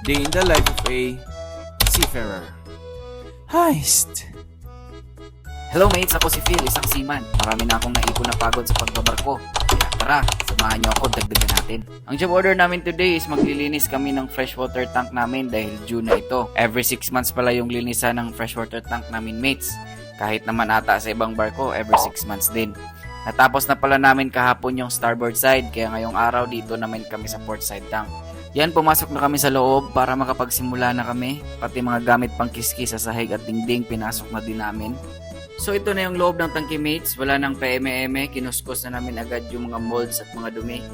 Day in the life of a seafarer. Heist. Hello mates, ako si Phil, isang seaman. Marami na akong naipon na pagod sa pagbabarko. Kaya tara, samahan niyo ako, dagdagan natin. Ang job order namin today is maglilinis kami ng freshwater tank namin dahil June na ito. Every 6 months pala yung linisan ng freshwater tank namin mates. Kahit naman ata sa ibang barko, every 6 months din. Natapos na pala namin kahapon yung starboard side, kaya ngayong araw dito namin kami sa port side tank. Yan, pumasok na kami sa loob para makapagsimula na kami. Pati mga gamit pang kiskis sa sahig at dingding, pinasok na din namin. So ito na yung loob ng tangke mates, wala nang paeme-eme, kinuskos na namin agad yung mga molds at mga dumi.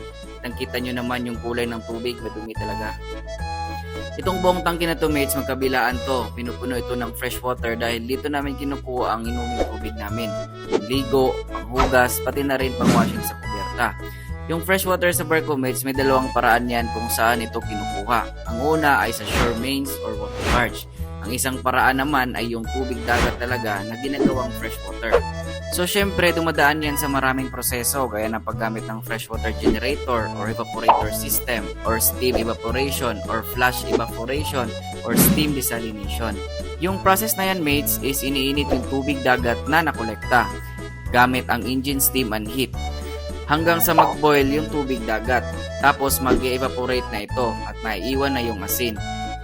Nakita nyo naman yung kulay ng tubig, madumi talaga. Itong buong tangke na to mates, magkabilaan to, pinupuno ito ng fresh water dahil dito namin kinukuha ang inuming tubig namin. Ligo, panghugas, pati na rin pang washing sa kubyerta. Yung fresh water sa barko mates, may dalawang paraan yan kung saan ito kinukuha. Ang una ay sa shore mains or water barge. Ang isang paraan naman ay yung tubig dagat talaga na ginagawang freshwater. So syempre dumadaan yan sa maraming proseso gaya ng paggamit ng freshwater generator or evaporator system or steam evaporation or flash evaporation or steam desalination. Yung process na yan mates is iniinit yung tubig dagat na nakolekta gamit ang engine steam and heat hanggang sa mag-boil yung tubig dagat. Tapos mag-evaporate na ito at naiiwan na yung asin.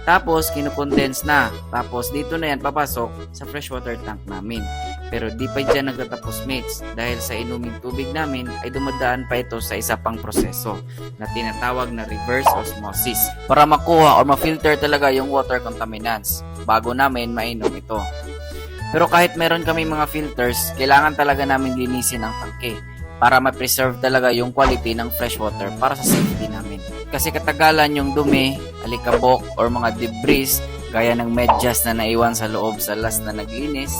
Tapos, kinukondense na. Tapos, dito na yan papasok sa freshwater tank namin. Pero di pa dyan nagtatapos mates. Dahil sa inuming tubig namin, ay dumadaan pa ito sa isa pang proseso na tinatawag na reverse osmosis para makuha or ma-filter talaga yung water contaminants bago namin mainom ito. Pero kahit meron kami mga filters, kailangan talaga namin linisin ang tangke para ma-preserve talaga yung quality ng freshwater para sa safety namin. Kasi katagalan yung dumi, alikabok, or mga debris gaya ng medyas na naiwan sa loob sa last na naglinis.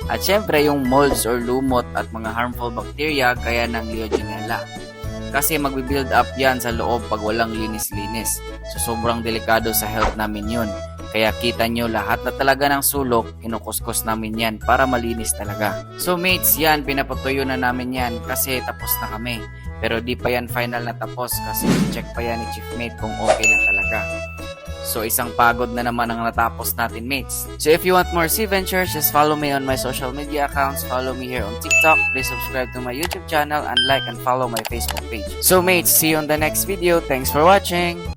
At syempre yung molds or lumot at mga harmful bacteria gaya ng Legionella. Kasi magbi-build up yan sa loob pag walang linis-linis. So sobrang delikado sa health namin yun. Kaya kita nyo lahat na talaga ng sulok, kinukuskus namin yan para malinis talaga. So mates, yan, pinapatuyo na namin yan kasi tapos na kami. Pero di pa yan final na tapos kasi check pa yan ni Chief Mate kung okay na talaga. So isang pagod na naman ang natapos natin mates. So if you want more sea ventures, just follow me on my social media accounts. Follow me here on TikTok. Please subscribe to my YouTube channel and like and follow my Facebook page. So mates, see you on the next video. Thanks for watching!